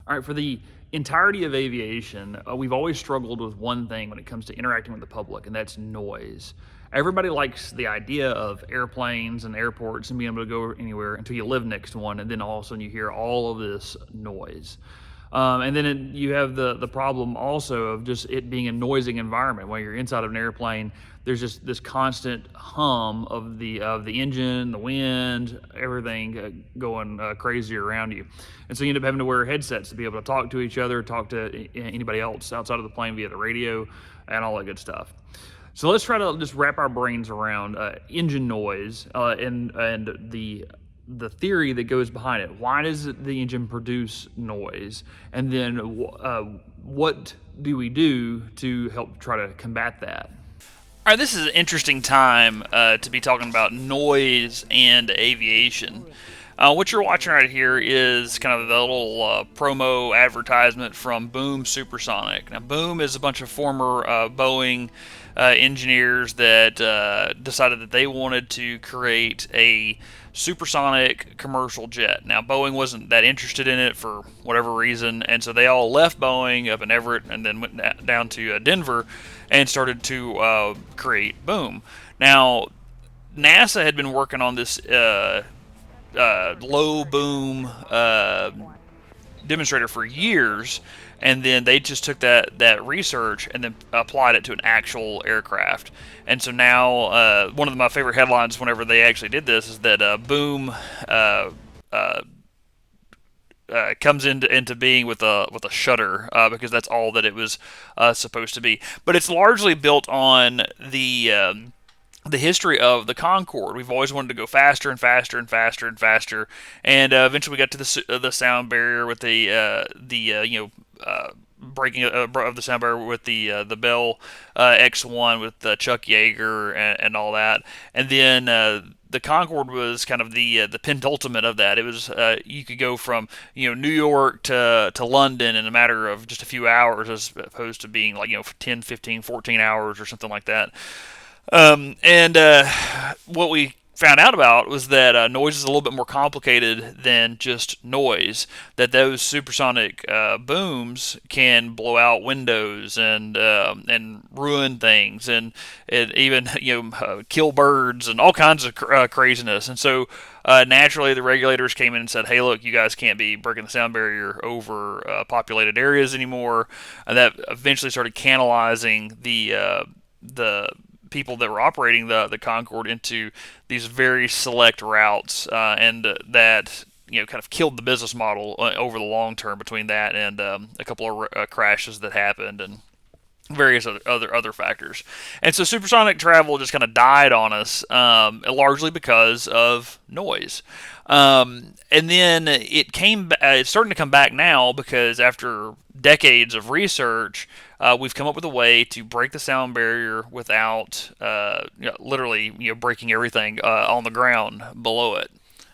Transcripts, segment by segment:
All right, for the entirety of aviation, we've always struggled with one thing when it comes to interacting with the public, and that's noise. Everybody likes the idea of airplanes and airports and being able to go anywhere until you live next to one, and then all of a sudden you hear all of this noise. And then you have the problem also of just it being a noisy environment. When you're inside of an airplane, there's just this constant hum of the engine, the wind, everything going crazy around you. And so you end up having to wear headsets to be able to talk to each other, talk to anybody else outside of the plane via the radio, and all that good stuff. So let's try to just wrap our brains around engine noise and the theory that goes behind it. Why does the engine produce noise? And then what do we do to help try to combat that? All right, this is an interesting time to be talking about noise and aviation. What you're watching right here is kind of the little promo advertisement from Boom Supersonic. Now, Boom is a bunch of former Boeing engineers that decided that they wanted to create a supersonic commercial jet. Now, Boeing wasn't that interested in it for whatever reason, and so they all left Boeing up in Everett and then went down to Denver and started to create Boom. Now, NASA had been working on this low boom demonstrator for years, and then they just took that research and then applied it to an actual aircraft. And so now, one of my favorite headlines whenever they actually did this is that Boom comes into being with a shutter because that's all that it was supposed to be. But it's largely built on the history of the Concorde. We've always wanted to go faster and faster and faster and faster, and eventually we got to the sound barrier with breaking of the sound barrier with the Bell X1 with Chuck Yeager and all that, and then the Concorde was kind of the penultimate of that. It was you could go from New York to London in a matter of just a few hours, as opposed to being like 10, 15, 14 hours or something like that. And what we found out about was that noise is a little bit more complicated than just noise. That those supersonic booms can blow out windows and ruin things and even kill birds and all kinds of craziness. And so naturally, the regulators came in and said, "Hey, look, you guys can't be breaking the sound barrier over populated areas anymore." And that eventually started canalizing the people that were operating the Concorde into these very select routes, and that kind of killed the business model over the long term between that and a couple of crashes that happened and various other factors. And so supersonic travel just kind of died on us, largely because of noise. And then it's starting to come back now because after decades of research, we've come up with a way to break the sound barrier without literally breaking everything on the ground below it.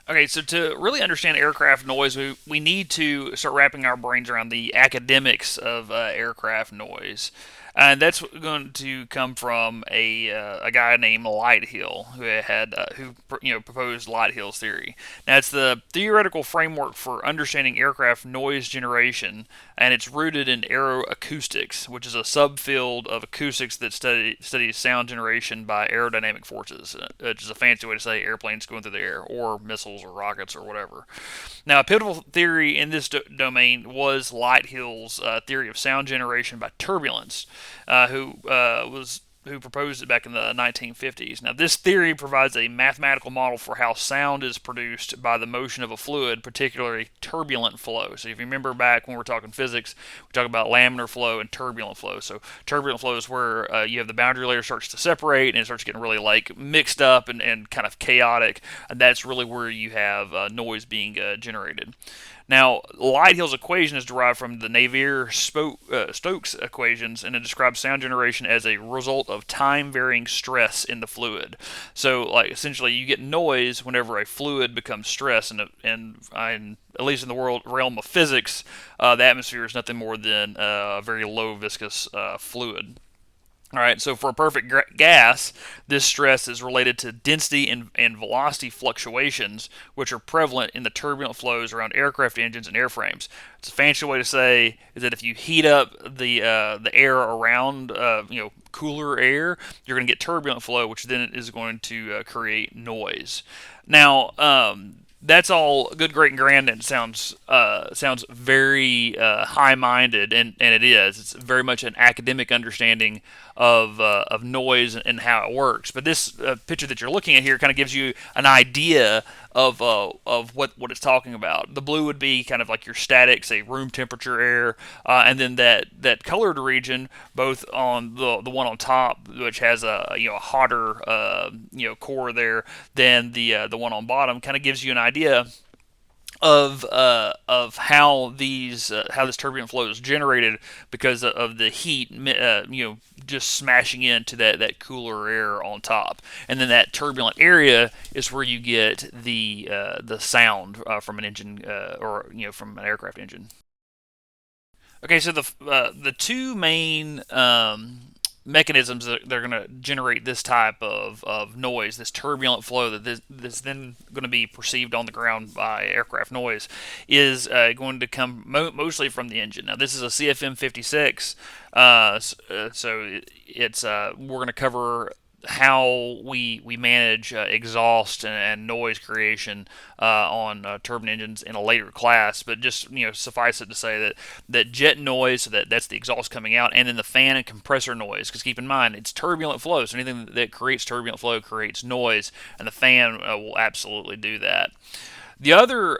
Okay, so to really understand aircraft noise, we need to start wrapping our brains around the academics of aircraft noise. And that's going to come from a guy named Lighthill, who proposed Lighthill's theory. Now, it's the theoretical framework for understanding aircraft noise generation, and it's rooted in aeroacoustics, which is a subfield of acoustics that studies sound generation by aerodynamic forces, which is a fancy way to say airplanes going through the air, or missiles, or rockets, or whatever. Now, a pivotal theory in this domain was Lighthill's theory of sound generation by turbulence, who proposed it back in the 1950s. Now, this theory provides a mathematical model for how sound is produced by the motion of a fluid, particularly turbulent flow. So if you remember back when we're talking physics, we talk about laminar flow and turbulent flow. So turbulent flow is where you have the boundary layer starts to separate and it starts getting really like mixed up and kind of chaotic, and that's really where you have noise being generated. Now, Lighthill's equation is derived from the Navier-Stokes equations, and it describes sound generation as a result of time-varying stress in the fluid. So, like, essentially, you get noise whenever a fluid becomes stressed, and at least in the realm of physics, the atmosphere is nothing more than a very low viscous fluid. All right, so for a perfect gas, this stress is related to density and velocity fluctuations, which are prevalent in the turbulent flows around aircraft engines and airframes. It's a fancy way to say is that if you heat up the air around cooler air, you're going to get turbulent flow, which then is going to create noise. Now, that's all good, great, and grand, and sounds very high-minded, and it is. It's very much an academic understanding of noise and how it works. But this picture that you're looking at here kind of gives you an idea of what it's talking about. The blue would be kind of like your static, say room temperature air, and then that colored region, both on the one on top, which has a hotter core there, than the one on bottom, kind of gives you an idea of how this turbulent flow is generated because of the heat, just smashing into that cooler air on top, and then that turbulent area is where you get the sound from an engine or from an aircraft engine. Okay, so the two main mechanisms that they're going to generate this type of noise, this turbulent flow that's then going to be perceived on the ground by aircraft noise, is going to come mostly from the engine. Now, this is a CFM 56, so it's we're going to cover how we manage exhaust and noise creation on turbine engines in a later class. But just suffice it to say that jet noise, so that's the exhaust coming out, and then the fan and compressor noise. Because keep in mind, it's turbulent flow, so anything that creates turbulent flow creates noise, and the fan will absolutely do that. The other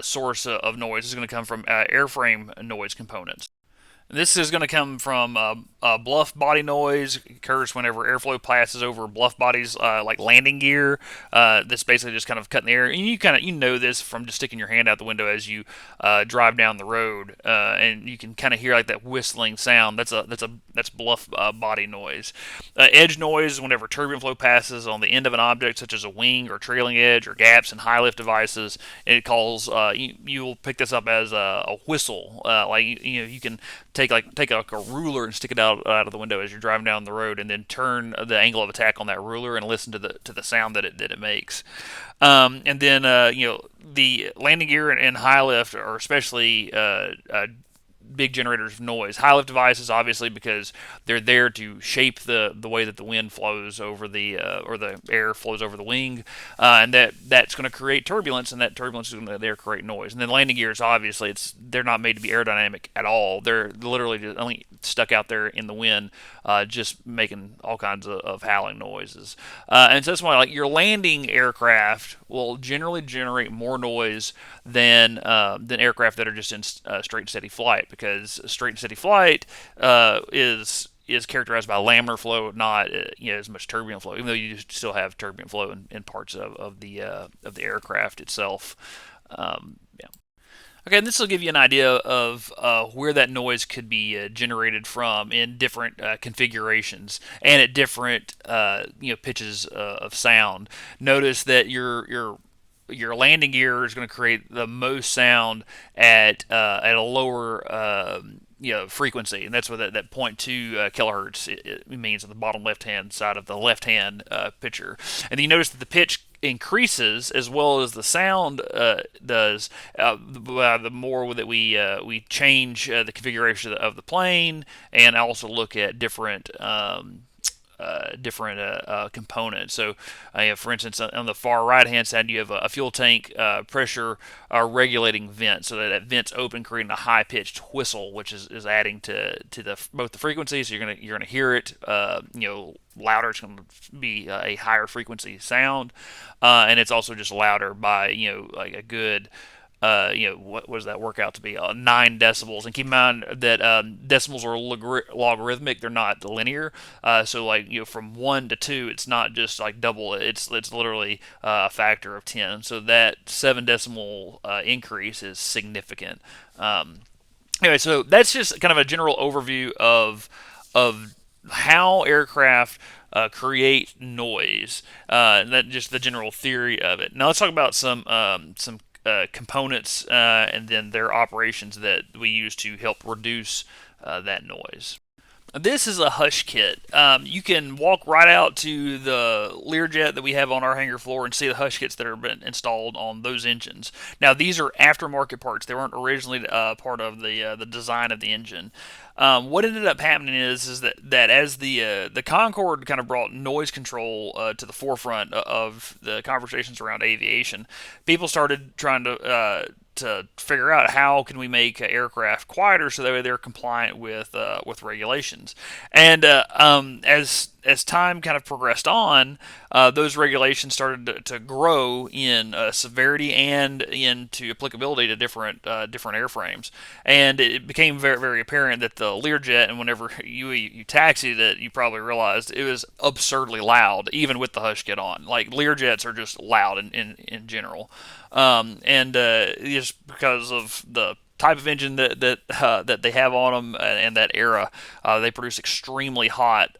source of noise is going to come from airframe noise components. This is going to come from bluff body noise. It occurs whenever airflow passes over bluff bodies, like landing gear. That's basically just kind of cutting the air. And you know this from just sticking your hand out the window as you drive down the road, and you can kind of hear like that whistling sound. That's bluff body noise. Edge noise, whenever turbulent flow passes on the end of an object, such as a wing or trailing edge or gaps in high lift devices. It calls you'll pick this up as a whistle. You can take like a ruler and stick it out of the window as you're driving down the road, and then turn the angle of attack on that ruler and listen to the sound that it makes. And then the landing gear and high lift are especially big generators of noise. High lift devices, obviously, because they're there to shape the way that the wind flows over the or the air flows over the wing, and that's going to create turbulence, and that turbulence is going to there create noise. And then landing gears, obviously, they're not made to be aerodynamic at all. They're literally just only stuck out there in the wind, just making all kinds of howling noises. And so that's why, like, your landing aircraft will generally generate more noise than aircraft that are just in straight and steady flight, because straight and steady flight is characterized by laminar flow, not as much turbulent flow. Even though you still have turbulent flow in parts of the aircraft itself. Yeah. Okay, and this will give you an idea of where that noise could be generated from in different configurations and at different pitches of sound. Notice that your landing gear is going to create the most sound at a lower frequency, and that's what that 0.2 kilohertz it means on the bottom left hand side of the left hand picture. And then you notice that the pitch increases as well as the sound does the more that we change the configuration of the plane, and also look at different components. So, for instance, on the far right-hand side, you have a fuel tank pressure regulating vent, so that vent's open, creating a high-pitched whistle, which is adding to both the frequency. So you're gonna hear it, louder. It's going to be a higher frequency sound, and it's also just louder by like a good what does that work out to be? 9 decibels. And keep in mind that decimals are logarithmic; they're not linear. So, like from 1 to 2, it's not just like double. It's literally a factor of 10. So that 7 decimal increase is significant. Anyway, so that's just kind of a general overview of how aircraft create noise. That just the general theory of it. Now let's talk about some components and then their operations that we use to help reduce that noise. This is a hush kit. You can walk right out to the Learjet that we have on our hangar floor and see the hush kits that have been installed on those engines. Now, these are aftermarket parts. They weren't originally part of the design of the engine. What ended up happening is that as the Concorde kind of brought noise control to the forefront of the conversations around aviation, people started trying to figure out how can we make aircraft quieter so that way they're compliant with regulations. And as time kind of progressed on, those regulations started to grow in severity and into applicability to different airframes. And it became very very apparent that the Learjet, and whenever you taxied it, you probably realized it was absurdly loud, even with the hush kit on. Like Learjets are just loud in general, and just because of the type of engine that they have on them and that era, they produce extremely hot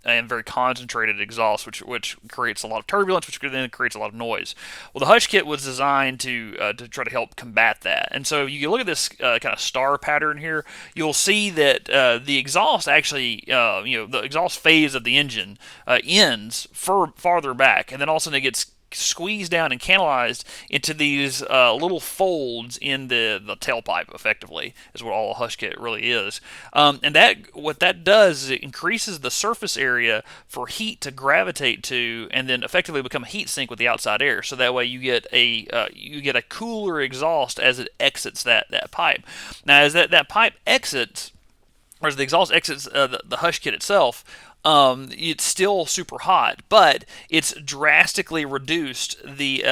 and very concentrated exhaust, which creates a lot of turbulence, which then creates a lot of noise. Well, the hush kit was designed to try to help combat that, and so you look at this kind of star pattern here. You'll see that the exhaust actually, the exhaust phase of the engine ends farther back, and then all of a sudden it gets squeezed down and canalized into these little folds in the tailpipe. Effectively, is what all a hush kit really is. And that what that does is it increases the surface area for heat to gravitate to, and then effectively become a heat sink with the outside air. So that way you get a cooler exhaust as it exits that pipe. Now, as that pipe exits, or as the exhaust exits the hush kit itself, it's still super hot, but it's drastically reduced the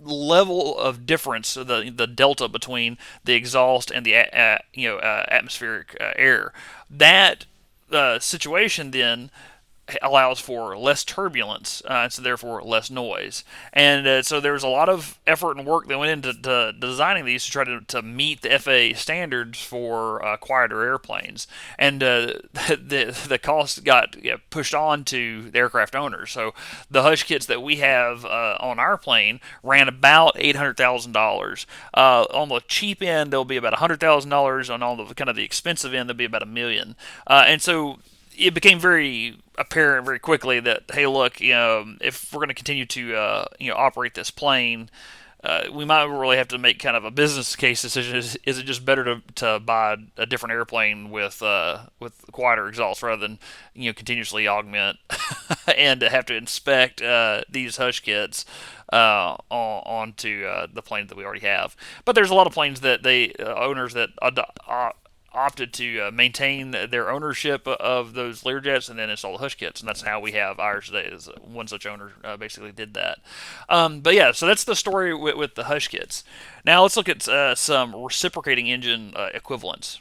level of difference, the delta between the exhaust and the atmospheric air. That situation then allows for less turbulence, and so therefore less noise. And so there was a lot of effort and work that went into designing these to try to meet the FAA standards for quieter airplanes. And the cost got pushed on to the aircraft owners. So the hush kits that we have on our plane ran about $800,000. On the cheap end, they'll be about $100,000. On all the kind of the expensive end, they'll be about $1 million. And so it became very apparent very quickly that, hey, look, if we're going to continue to operate this plane, we might really have to make kind of a business case decision. Is it just better to buy a different airplane with quieter exhaust rather than continuously augment and to have to inspect these hush kits onto the plane that we already have? But there's a lot of planes that they owners that opted to maintain their ownership of those Learjets and then install the hush kits, and that's how we have ours today. Is one such owner basically did that. But yeah, so that's the story with the hush kits. Now let's look at some reciprocating engine equivalents.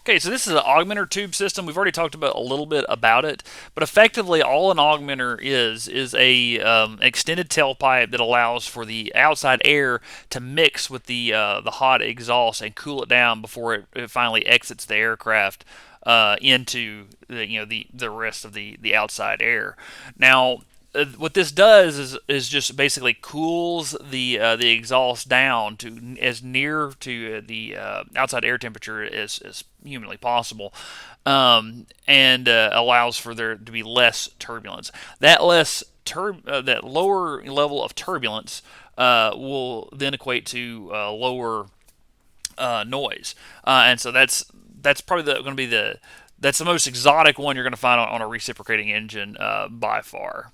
Okay, so this is an augmenter tube system. We've already talked about a little bit about it, but effectively all an augmenter is a extended tailpipe that allows for the outside air to mix with the hot exhaust and cool it down before it finally exits the aircraft into the rest of the outside air. Now, what this does is just basically cools the exhaust down to as near to the outside air temperature as humanly possible, and allows for there to be less turbulence. That lower level of turbulence will then equate to lower noise, and so that's probably going to be that's the most exotic one you're going to find on a reciprocating engine by far.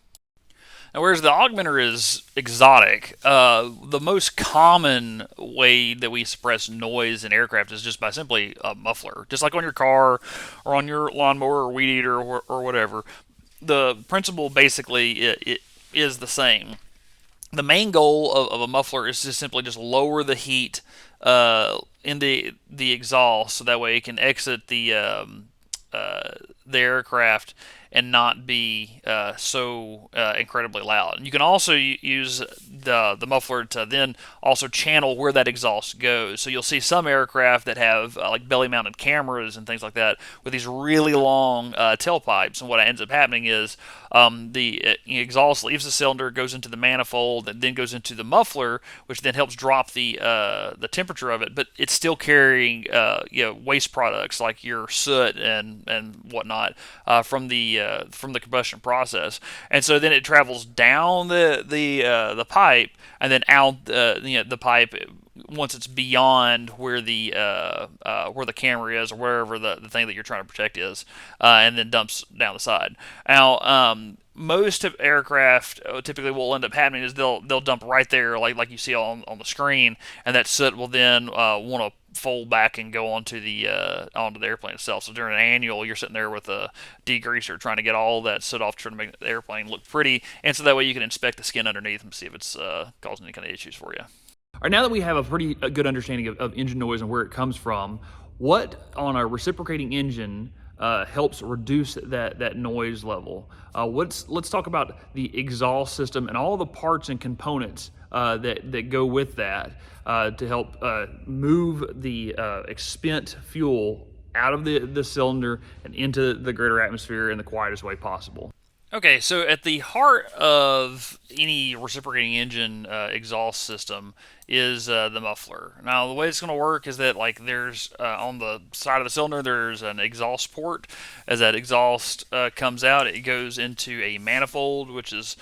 Now, whereas the augmenter is exotic, the most common way that we suppress noise in aircraft is just by simply a muffler, just like on your car or on your lawnmower or weed eater or whatever. The principle basically it is the same. The main goal of a muffler is to simply just lower the heat in the exhaust, so that way it can exit uh, the aircraft and not be so incredibly loud. And you can also use the muffler to then also channel where that exhaust goes. So you'll see some aircraft that have like belly mounted cameras and things like that with these really long tailpipes. And what ends up happening is the exhaust leaves the cylinder, goes into the manifold, and then goes into the muffler, which then helps drop the temperature of it. But it's still carrying waste products like your soot and whatnot from the combustion process, and so then it travels down the pipe and then out the pipe once it's beyond where the camera is or wherever the thing that you're trying to protect is, and then dumps down the side. Now, most of aircraft typically what will end up happening is they'll dump right there, like you see on the screen, and that soot will then want to fold back and go onto the airplane itself. So during an annual, you're sitting there with a degreaser trying to get all that soot off, trying to make the airplane look pretty, and so that way you can inspect the skin underneath and see if it's causing any kind of issues for you. All right, now that we have a pretty good understanding of engine noise and where it comes from, what on a reciprocating engine helps reduce that noise level? Let's talk about the exhaust system and all the parts and components that go with that to help move the expent fuel out of the cylinder and into the greater atmosphere in the quietest way possible. Okay, so at the heart of any reciprocating engine exhaust system is the muffler. Now, the way it's going to work is that there's on the side of the cylinder there's an exhaust port. As that exhaust comes out, it goes into a manifold, which is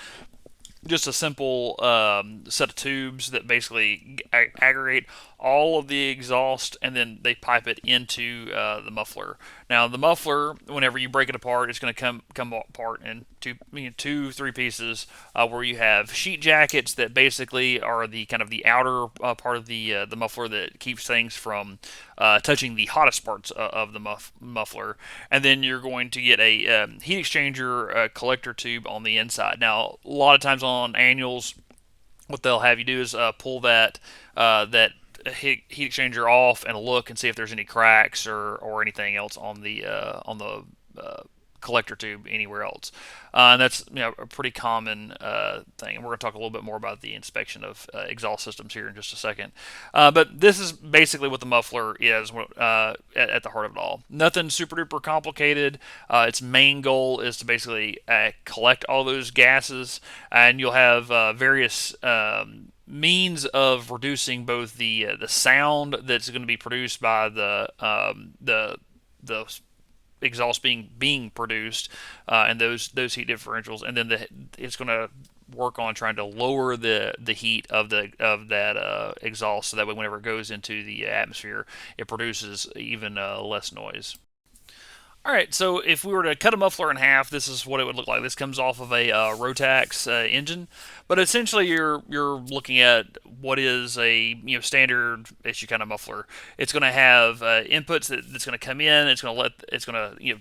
just a simple set of tubes that basically aggregate all of the exhaust, and then they pipe it into the muffler. Now, the muffler, whenever you break it apart, it's going to come apart in two, three pieces, where you have sheet jackets that basically are the kind of the outer part of the muffler that keeps things from touching the hottest parts of the muffler, and then you're going to get a heat exchanger collector tube on the inside. Now, a lot of times on annuals, what they'll have you do is pull that heat exchanger off and look and see if there's any cracks or anything else on the collector tube anywhere else. And that's a pretty common thing. And we're going to talk a little bit more about the inspection of exhaust systems here in just a second. But this is basically what the muffler is at the heart of it all. Nothing super duper complicated. Its main goal is to basically collect all those gases, and you'll have various means of reducing both the sound that's going to be produced by the exhaust being produced, and those heat differentials, and then it's going to work on trying to lower the heat of that exhaust, so that way whenever it goes into the atmosphere, it produces even less noise. All right, so if we were to cut a muffler in half, this is what it would look like. This comes off of a Rotax engine, but essentially you're looking at what is a standard issue kind of muffler. It's going to have inputs that's going to come in. It's going to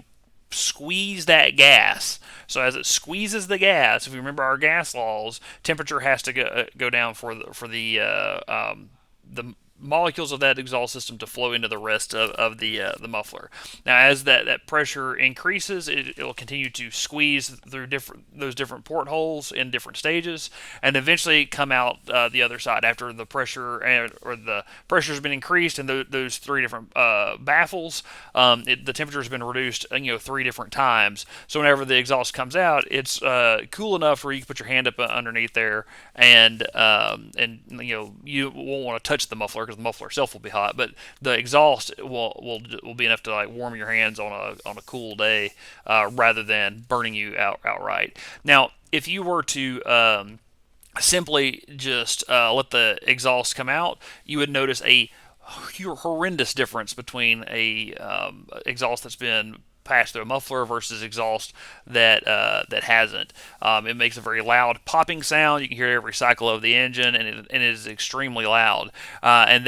squeeze that gas. So as it squeezes the gas, if you remember our gas laws, temperature has to go down for the molecules of that exhaust system to flow into the rest of the muffler. Now, as that pressure increases, it will continue to squeeze through those different portholes in different stages, and eventually come out the other side after the pressure or the pressure has been increased in those three different baffles. The temperature has been reduced, three different times. So whenever the exhaust comes out, it's cool enough where you can put your hand up underneath there, and you won't want to touch the muffler because the muffler itself will be hot, but the exhaust will be enough to warm your hands on a cool day, rather than burning you outright. Now, if you were to simply just let the exhaust come out, you would notice a horrendous difference between a exhaust that's been passed through a muffler versus exhaust that hasn't. It makes a very loud popping sound. You can hear every cycle of the engine, and it is extremely loud. And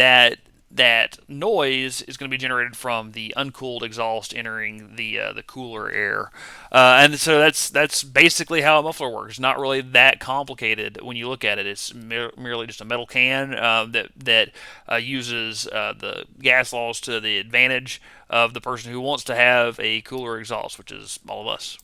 that noise is going to be generated from the uncooled exhaust entering the cooler air, and so that's basically how a muffler works. Not really that complicated when you look at it. It's merely just a metal can that uses the gas laws to the advantage of the person who wants to have a cooler exhaust, which is all of us.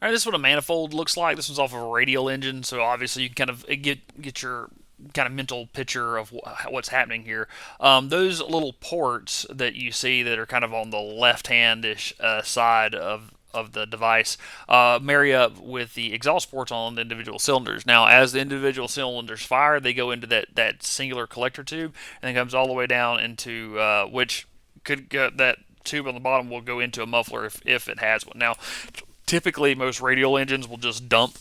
All right, this is what a manifold looks like. This one's off of a radial engine, so obviously you can kind of get your kind of mental picture of what's happening here. Those little ports that you see that are kind of on the left-handish side of the device marry up with the exhaust ports on the individual cylinders. Now, as the individual cylinders fire, they go into that singular collector tube, and it comes all the way down into which could go, that tube on the bottom will go into a muffler if it has one. Now, typically most radial engines will just dump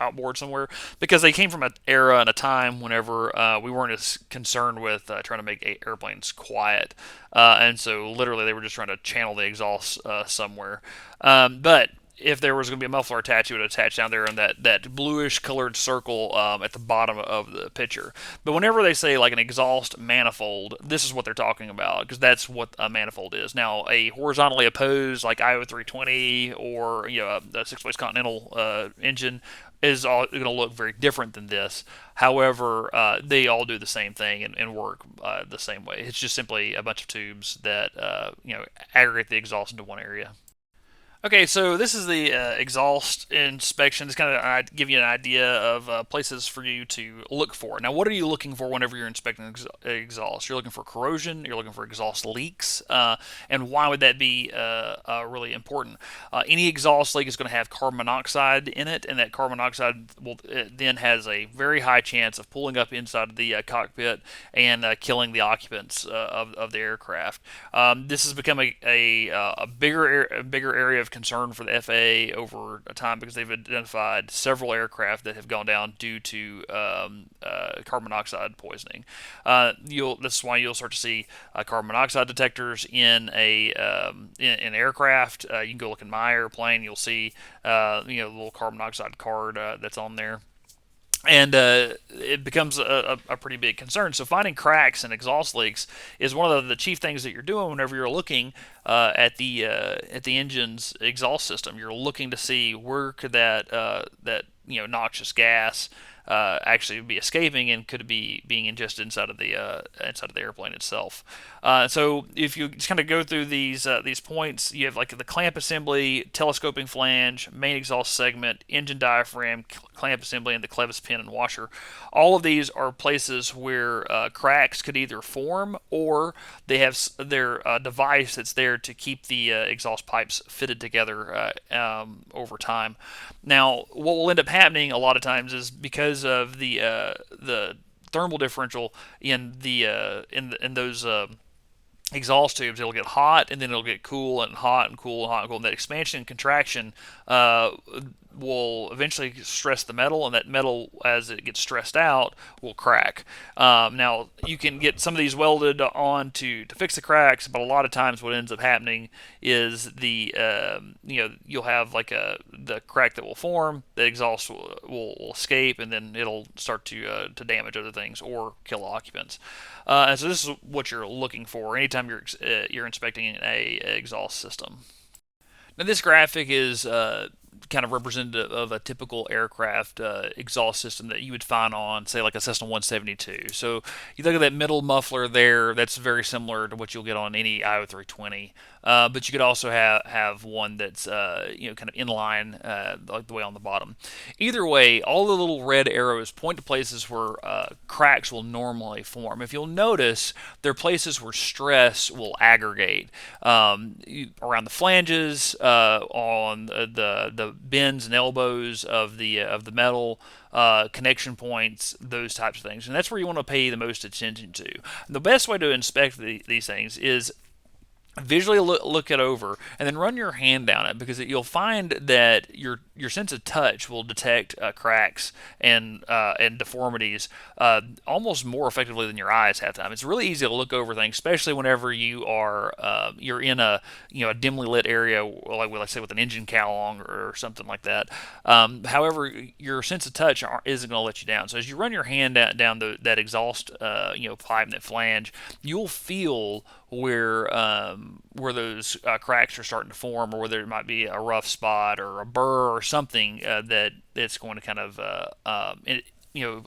outboard somewhere because they came from an era and a time whenever we weren't as concerned with trying to make airplanes quiet, and so literally they were just trying to channel the exhaust somewhere. But if there was going to be a muffler attached, it would attach down there in that bluish colored circle at the bottom of the picture. But whenever they say like an exhaust manifold, this is what they're talking about because that's what a manifold is. Now, a horizontally opposed like IO320 or a six-place Continental engine is all going to look very different than this. However, they all do the same thing and work the same way. It's just simply a bunch of tubes that aggregate the exhaust into one area. Okay, so this is the exhaust inspection. It's kind of give you an idea of places for you to look for. Now, what are you looking for whenever you're inspecting exhaust? You're looking for corrosion. You're looking for exhaust leaks. And why would that be really important? Any exhaust leak is going to have carbon monoxide in it, and that carbon monoxide then has a very high chance of pulling up inside the cockpit and killing the occupants of the aircraft. This has become a bigger area of concern for the FAA over time because they've identified several aircraft that have gone down due to carbon monoxide poisoning. This is why you'll start to see carbon monoxide detectors in in aircraft. You can go look in my airplane. You'll see the little carbon monoxide card that's on there. And it becomes a pretty big concern. So finding cracks and exhaust leaks is one of the chief things that you're doing whenever you're looking at the engine's exhaust system. You're looking to see where could that noxious gas actually be escaping, and could it be being ingested inside of the airplane itself. So if you just kind of go through these points, you have like the clamp assembly, telescoping flange, main exhaust segment, engine diaphragm, clamp assembly, and the clevis pin and washer. All of these are places where cracks could either form, or they have their device that's there to keep the exhaust pipes fitted together over time. Now, what will end up happening a lot of times is because of the thermal differential in those exhaust tubes, it'll get hot and then it'll get cool and hot and cool and hot and cool. And that expansion and contraction will eventually stress the metal, and that metal, as it gets stressed out, will crack. Now, you can get some of these welded on to fix the cracks, but a lot of times what ends up happening is you'll have like the crack that will form, the exhaust will escape, and then it'll start to damage other things or kill occupants. And so this is what you're looking for anytime you're inspecting a exhaust system. Now, this graphic is kind of representative of a typical aircraft exhaust system that you would find on, say, like a Cessna 172. So you look at that middle muffler there, that's very similar to what you'll get on any IO320. But you could also have one that's kind of inline, like the way on the bottom. Either way, all the little red arrows point to places where cracks will normally form. If you'll notice, they're places where stress will aggregate around the flanges, on the bends and elbows of the metal. Connection points, those types of things, and that's where you want to pay the most attention to. And the best way to inspect these things is visually look it over and then run your hand down it, because you'll find that your your sense of touch will detect cracks and deformities almost more effectively than your eyes have time. It's really easy to look over things, especially whenever you're in a dimly lit area, like let's say with an engine cowl on or something like that. However, your sense of touch isn't going to let you down. So as you run your hand down that exhaust pipe and that flange, you'll feel where those cracks are starting to form, or where there might be a rough spot or a burr or something that it's going to kind of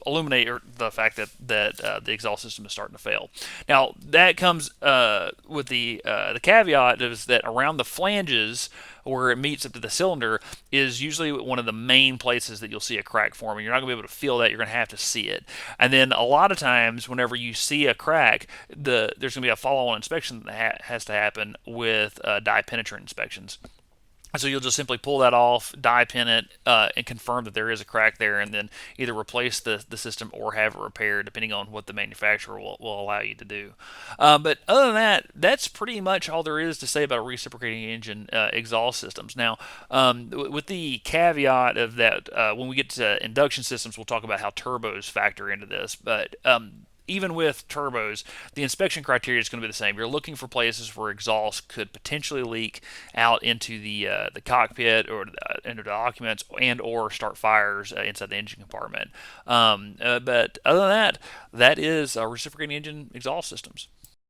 illuminate the fact that the exhaust system is starting to fail. Now that comes with the caveat is that around the flanges where it meets up to the cylinder is usually one of the main places that you'll see a crack forming. You're not going to be able to feel that. You're going to have to see it. And then a lot of times, whenever you see a crack, there's going to be a follow-on inspection that has to happen with dye penetrant inspections. So you'll just simply pull that off, dye pin it, and confirm that there is a crack there, and then either replace the system or have it repaired, depending on what the manufacturer will allow you to do. But other than that, that's pretty much all there is to say about a reciprocating engine exhaust systems. Now, with the caveat of that, when we get to induction systems, we'll talk about how turbos factor into this. But even with turbos, the inspection criteria is going to be the same. You're looking for places where exhaust could potentially leak out into the cockpit or into the occupants, and or start fires inside the engine compartment. But other than that, that is reciprocating engine exhaust systems.